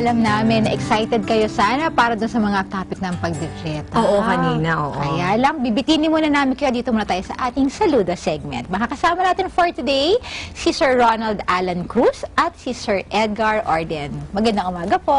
alam namin na excited kayo sana para dun sa mga topic ng pagdidieta. Oo, kanina, oo. Kaya lang, bibitinin muna namin kayo dito muna tayo sa ating saludo segment. Makakasama natin for today si Sir Ronald Alan Cruz at si Sir Edgar Orden. Magandang umaga po.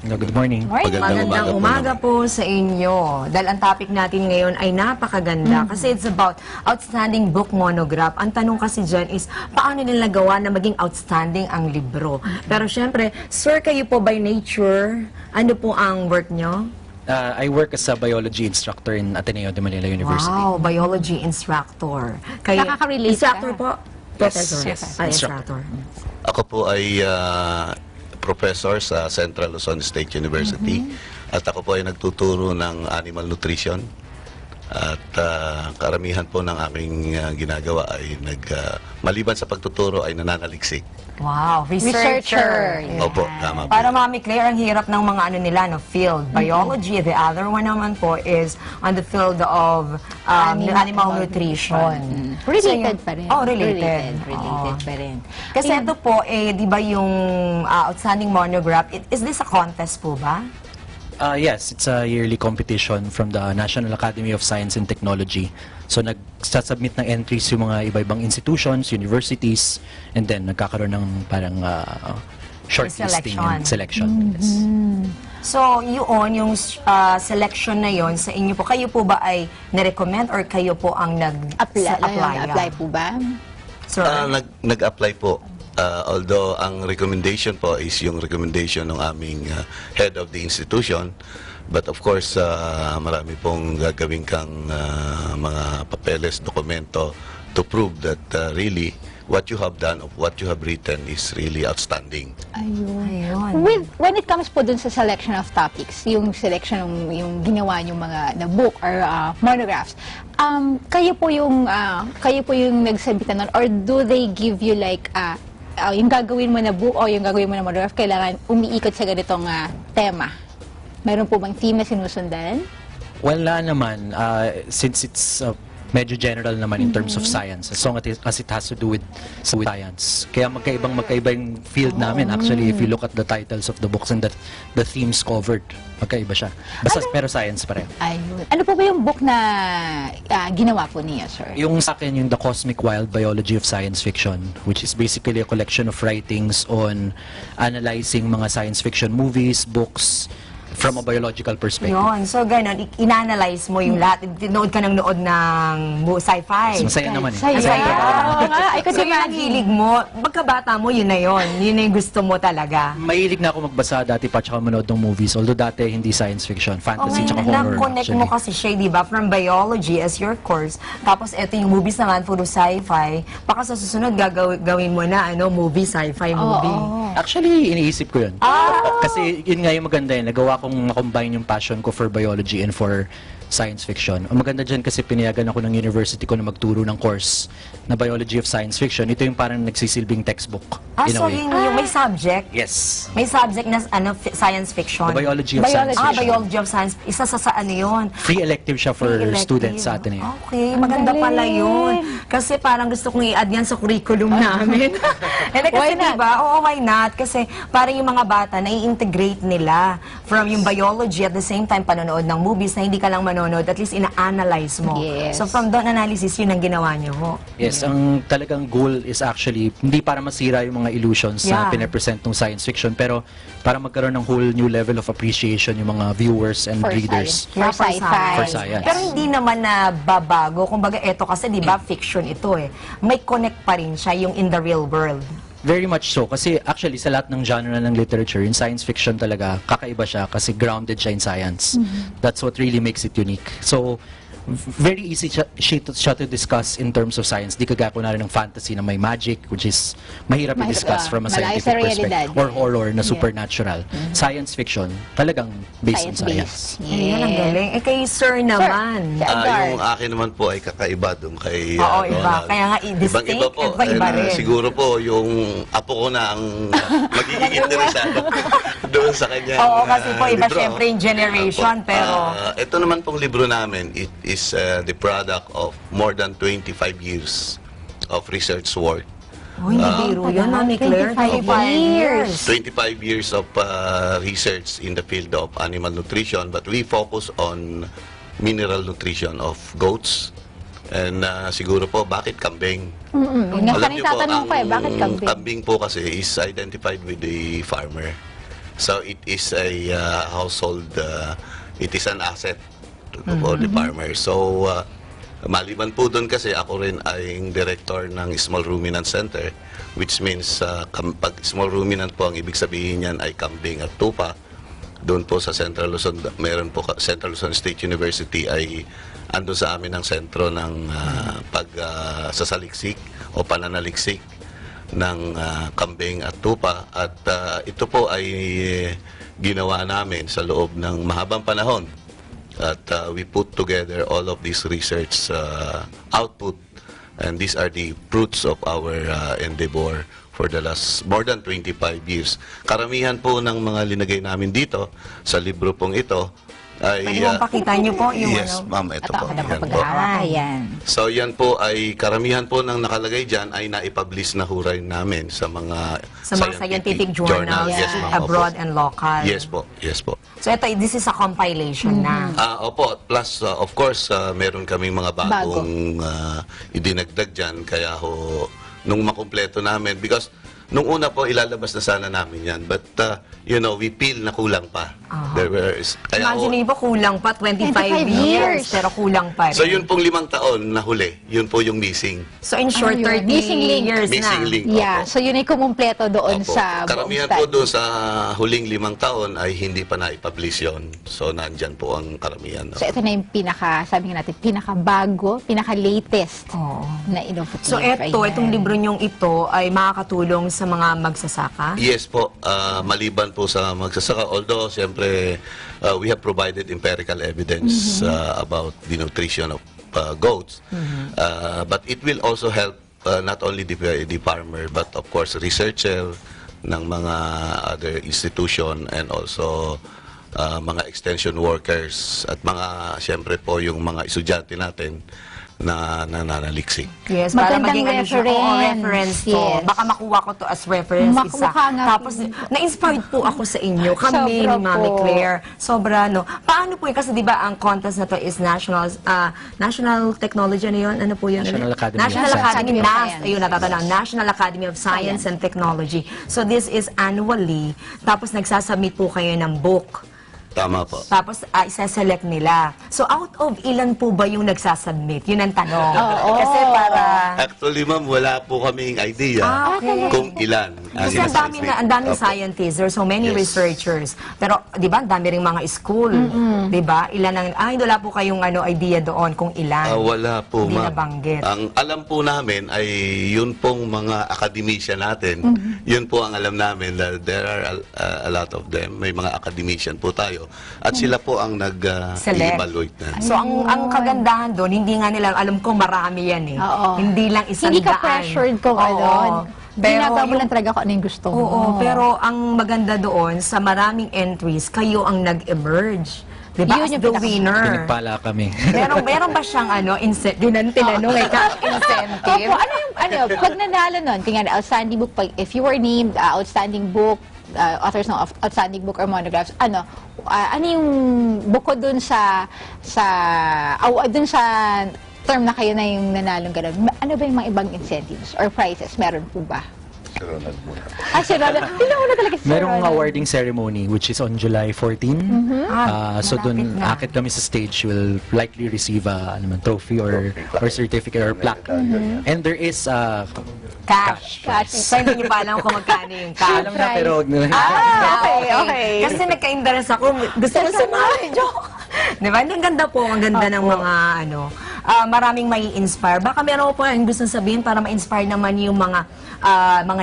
Good morning. Magandang umaga po sa inyo. Dahil ang topic natin ngayon ay napakaganda kasi it's about outstanding book monograph. Ang tanong kasi dyan is, paano nila gawa na maging outstanding ang libro? Pero syempre, sir, kayo po by nature, ano po ang work nyo? I work as a biology instructor in Ateneo de Manila University. Wow, biology instructor. Kayo, Nakaka-relate instructor ka. po? Professor? Yes, Instructor. Ako po ay professor sa Central Luzon State University at ako po ay nagtuturo ng animal nutrition at karamihan po ng aking ginagawa ay maliban sa pagtuturo ay nananaliksik. Wow, Researcher. Opo, tama po. Para Mami Claire, ang hirap ng mga ano nila, no, field. Biology, the other one naman po is on the field of animal nutrition. Related pa rin. Oh, related. Related pa rin. Kasi ito po, di ba yung outstanding monograph, is this a contest po ba? Yes, it's a yearly competition from the National Academy of Science and Technology. So nagsasubmit ng entries yung mga iba-ibang institutions, universities, and then nagkakaroon ng parang shortlisting and selection. Yes. So, yung selection na yon sa inyo po, kayo po ba ay na-recommend or kayo po ang Apply po ba? Sir? Nag-apply po. Although ang recommendation po is yung recommendation ng aming head of the institution, but of course marami pong gagawin kang mga papeles, dokumento to prove that really what you have done, of what you have written is really outstanding. Ayun. When it comes po dun sa selection of topics, yung selection yung ginawa yung mga na book or monographs, kayo po yung nagsabitan nun, or do they give you like yung gagawin mo na book o yung gagawin mo na monograph, kailangan umiikot sa ganitong tema? Mayroon po bang theme na sinusundan? Wala naman, since it's medyo general naman in terms of science, as long as it has to do with science. Kaya magkaiba yung field namin. Actually, if you look at the titles of the books and the themes covered, magkaiba siya. Basta pero science pa rin. Ayun. Ano po ba yung book na ginawa po niya, sir? Yung sa akin, yung The Cosmic Wild Biology of Science Fiction, which is basically a collection of writings on analyzing mga science fiction movies, books, from a biological perspective. Yun. So, ganun, in-analyze mo yung lahat. Nood ka ng nood ng sci-fi. Masaya naman eh. Saya. Oo nga. I could So, yun ang imagine. hilig mo. Pagkabata mo, yun na yun. Yun na yung gusto mo talaga. Mahilig na ako magbasa dati pa tsaka manood ng movies. Although dati hindi science fiction, fantasy tsaka horror. Na-connect mo kasi siya, di ba? From biology as your course. Tapos, eto yung movies naman, puro sci-fi. Baka sa susunod, gawin mo na, movie, sci-fi movie. Actually, iniisip ko yun. Kasi yun nga yung maganda yun. Nagawa kong makombine yung passion ko for biology and for science fiction. Ang maganda dyan kasi pinayagan ako ng university ko na magturo ng course na biology of science fiction. Ito yung parang nagsisilbing textbook in a So way. yung may subject? Yes. May subject na science fiction? The biology of science fiction. Biology of science. Isa sa ano yun? Free elective siya for Free elective. students sa atin eh. Okay, maganda pala yun. Kasi parang gusto kong i-add yan sa curriculum namin. Kasi Why not? diba? Oo, why not? Kasi parang yung mga bata, nai-integrate nila from yung biology at the same time panonood ng movies na hindi ka lang manonood, at least ina-analyze mo. Yes. So from doon analysis, yun ang ginawa nyo ho. Yes, ang talagang goal is actually hindi para masira yung mga illusions na Yeah. pinapresent ng science fiction, pero para magkaroon ng whole new level of appreciation yung mga viewers and For readers. For sci-fi. For science. Pero hindi naman na babago. Kumbaga, eto kasi, di ba, fiction ito eh. May connect pa rin siya yung in the real world. Very much so. Kasi actually, sa lahat ng genre ng literature, in science fiction talaga, kakaiba siya kasi grounded siya in science. That's what really makes it unique. So, very easy siya to discuss in terms of science. Di kagaya ko na rin ng fantasy na may magic, which is mahirap i-discuss from a malayo sa scientific realidad. perspective. Or horror na supernatural. Science fiction, talagang based on Science-based. science. Ayun, ang galing. Eh, kay sir naman. Yung akin naman po ay kakaiba doon kay Oo, iba. Ronald. Kaya nga, distinct, Ibang-iba po. iba-iba rin. Siguro po, yung apo ko na ang magiging interesado doon sa kanya. Oo, kasi po, iba libro. syempre yung generation, pero... Ito naman pong libro namin, it is the product of more than 25 years of research work. Oh, hindi biro yan, Mami Claire. 25 years. 25 years of research in the field of animal nutrition, but we focus on mineral nutrition of goats. And siguro po, bakit kambing? Yun nga Alam kanina niyo po, tatanong ko eh, bakit kambing? Kambing po kasi is identified with the farmer. So it is a household, it is an asset for the farmer. So maliban po doon kasi ako rin ay director ng Small Ruminant Center, which means pag small ruminant po, ang ibig sabihin niyan ay kambing at tupa. Doon po sa Central Luzon, meron po Central Luzon State University ay ando sa amin ang sentro ng sasaliksik o pananaliksik ng kambing at tupa, at ito po ay ginawa namin sa loob ng mahabang panahon. At we put together all of this research output, and these are the fruits of our endeavor for the last more than 25 years. Karamihan po ng mga linagay namin dito sa libro pong ito ay... Pwede mong pakita niyo po yung yes, ma'am, ito Ito po. ako na Yan po. paghahawak. Ayan. So yan po ay karamihan po ng nakalagay dyan ay naipublish na huray namin sa mga scientific journals, Yes, ma'am. abroad Opo. and local. Yes po, yes po. So ito, this is a compilation na. Opo, plus of course meron kaming mga bagong idinagdag dyan, kaya ho nung makumpleto namin, because nung una po ilalabas na sana namin yan, but you know, we feel na kulang pa. There were, kaya ho, Imagine mo, kulang pa 25 years, pero kulang pa rin. so yun pong 5 taon na huli, yun po yung missing. So in short, Ayun, 30 missing link. years Missing na. link. Yeah, Opo. so yun ay kumumpleto doon Opo. sa buong Karamihan study. po doon sa huling 5 taon ay hindi pa na-publish yun. So nandyan po ang karamihan. So ito na yung sabi nga natin, pinaka-bago, pinaka-latest Oo. na innovative. So ito, Ayan. itong libro niyong ito ay makakatulong sa mga magsasaka. Yes po, maliban po sa magsasaka, although siyempre we have provided empirical evidence about the nutrition of goats, but it will also help not only the farmer but of course researcher ng mga other institution, and also mga extension workers at mga siyempre po yung mga estudyante natin na nananaliksik. Yes, para Magandang maging ano siya, oo, reference to. Yes. Baka makuha ko to as reference isa. Mukha nga Tapos, na-inspired po ako sa inyo. Kami Sobra ni Mami po. Claire. Sobra, no? Paano po yun? Kasi di ba ang contest na to is National Technology, ano yun? Ano po yun? National Academy of National Science. Academy Of NAS. Science. Ayun, natatandaan. National Academy of Science and Technology. So, this is annually. Tapos, nagsasubmit po kayo ng book. Tama po. Tapos, isa-select nila. So, out of ilan po ba yung nagsasubmit? Yun ang tanong. Kasi para... Actually, ma'am, wala po kaming idea okay. kung ilan. Kasi ang daming Opo. scientists, there's so many Yes. researchers. Pero, di ba, ang dami ring mga school. Di ba? Ilan ang... wala po kayong idea doon kung ilan. Wala po, Hindi ma'am. nabanggit. Ang alam po namin ay yun pong mga academician natin. Yun po ang alam namin. There are a lot of them. May mga academician po tayo. At sila po ang Select. nag-evaluate na. So, ang kagandahan doon, hindi nga nila, alam ko marami yan eh. Oo. Hindi lang isang Hindi ka daan. pressured kung Oo. ano. Pero Ginagawa mo yung- lang talaga kung ano yung gusto mo. Oo, pero ang maganda doon, sa maraming entries, kayo ang nag-emerge. Diba? Yun As yung the pinaka- winner. Pinagpala kami. Meron ba siyang yun ang tinanong incentive? Opo, pag nanalo nun, tingnan, outstanding book, if you were named outstanding book, authors ng outstanding book or monographs, ano yung bukod dun sa term na kayo na yung nanalong gano'n, ano ba yung mga ibang incentives or prizes? Meron po ba? Si Ronald. Hindi na talaga si Merong Ronald. awarding ceremony which is on July 14. So malapit dun na. akit kami sa stage, will likely receive a trophy or certificate or plaque. And there is Cash. Cash. So, hindi niyo pa alam kung magkano yung cash. alam na pero wag na. Okay. Kasi nagka-interest ako. Gusto ko sumali. Joke. Di ba? Ang ganda po. Ang ganda ng mga maraming may inspire. Baka meron po yung gusto sabihin para ma-inspire naman yung mga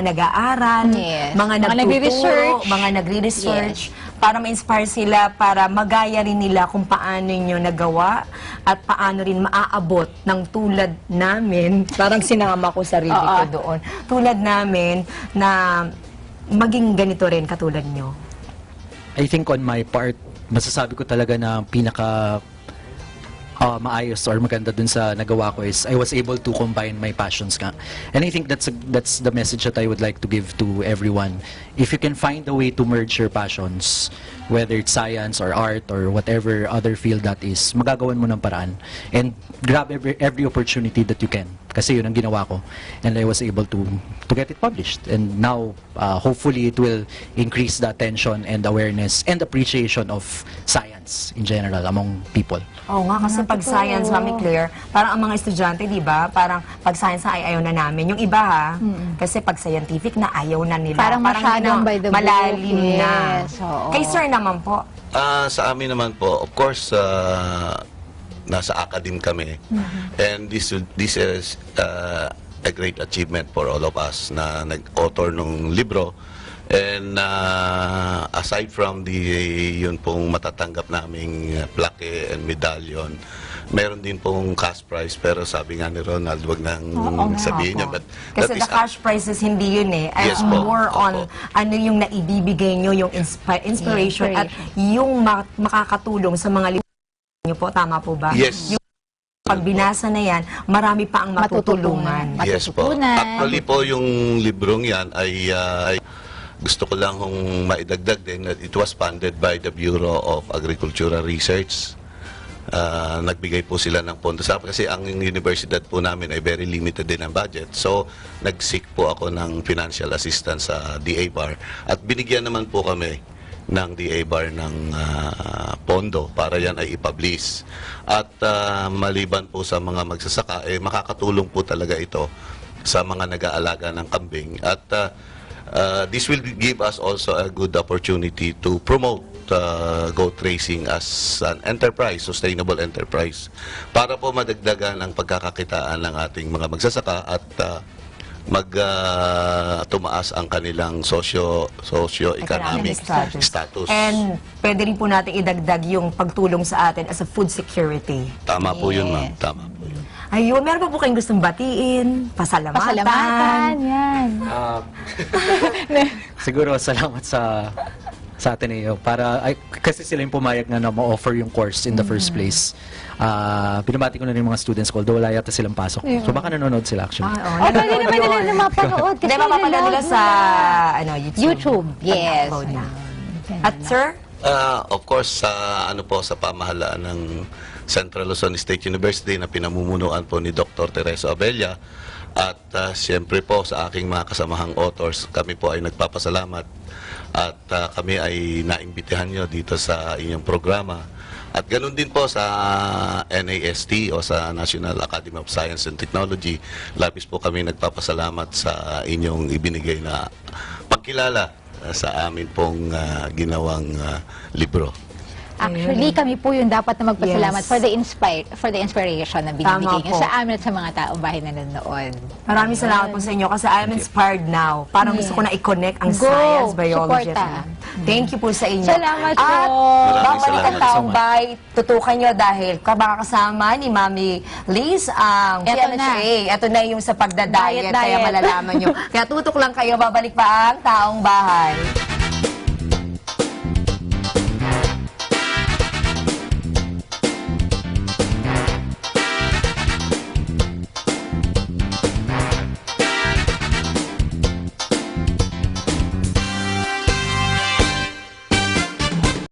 nag-aaral, Yes. mga Mga nagre-research. mga nagre-research, para ma-inspire sila, para magaya rin nila kung paano nyo nagawa at paano rin maaabot ng tulad namin. Parang sinama ko sarili ko doon. Tulad namin na maging ganito rin katulad nyo. I think on my part, masasabi ko talaga na pinaka maayos or maganda dun sa nagawa ko is I was able to combine my passions nga. And I think that's the message that I would like to give to everyone. If you can find a way to merge your passions, whether it's science or art or whatever other field that is, magagawan mo ng paraan. And grab every opportunity that you can. Kasi yun ang ginawa ko. And I was able to get it published. And now, hopefully, it will increase the attention and awareness and appreciation of science in general among people. Oo nga, kasi pag science, Mami Claire, parang ang mga estudyante, di ba? Parang pag science na ay ayaw na namin. Yung iba ha, kasi pag scientific na ayaw na nila. Parang masyadong by the book. malalim na. Yes, oo. Kay sir naman po. Sa amin naman po, of course, nasa academe kami. And this is a great achievement for all of us na nag-author ng libro. And aside from yun pong matatanggap naming plaque and medallion, meron din pong cash prize, pero sabi nga ni Ronald, wag nang sabihin niya. But Kasi the cash prizes, hindi yun eh. Yes po. More on ano yung naibibigay nyo, yung inspiration at yung makakatulong sa mga libro nyo po. Tama po ba? Yes. Yung pag binasa na yan, marami pa ang matutulungan. Yes po. Matututunan. Actually po, yung librong yan ay gusto ko lang kung maidagdag din that it was funded by the Bureau of Agricultural Research. Nagbigay po sila ng pondo sa kasi ang universidad po namin ay very limited din ang budget. So, nag-seek po ako ng financial assistance sa DA-BAR at binigyan naman po kami ng DA-BAR ng pondo para yan ay i-publish. At maliban po sa mga magsasaka, makakatulong po talaga ito sa mga nag-aalaga ng kambing. At this will give us also a good opportunity to promote goat racing as an enterprise, sustainable enterprise, para po madagdagan ang pagkakakitaan ng ating mga magsasaka at tumaas ang kanilang socio-economic status. And pwede rin po natin idagdag yung pagtulong sa atin as a food security. Tama po yun, ma'am. Tama po yun. Ayun, meron pa po kayong gustong batiin, Pasalamatan, yan. Siguro salamat sa Ateneo kasi sila yung pumayag na ma-offer yung course in the first place. Binabati ko na rin yung mga students ko, although wala yata silang pasok. So baka nanonood sila actually. Pwede naman nila na mapanood. Hindi, mapapanood nila sa YouTube. Yes. Upload na. At sir? Of course, sa sa pamahalaan ng Central Luzon State University na pinamumunuan po ni Dr. Teresa Abella at siyempre po sa aking mga kasamahang authors, kami po ay nagpapasalamat at kami ay naimbitahan nyo dito sa inyong programa. At ganun din po sa NAST o sa National Academy of Science and Technology. Labis po kami nagpapasalamat sa inyong ibinigay na pagkilala sa amin pong ginawang libro. Actually, kami po yung dapat na magpasalamat Yes. for the inspiration na binibigay Tama niyo po. sa amin at sa mga taong bahay na nanonood. Maraming salamat po sa inyo kasi I'm inspired now. Parang gusto ko na i-connect ang Go! science, biology. Suporta. Thank you po sa inyo. Salamat po. At Maraming babalik ang salamat taong so much. bahay, tutukan nyo dahil makakasama ni Mami Liz ang Eto PMHA. Ito na yung sa pagdadiet, Diet. kaya malalaman nyo. Kaya tutok lang kayo, babalik pa ang taong bahay.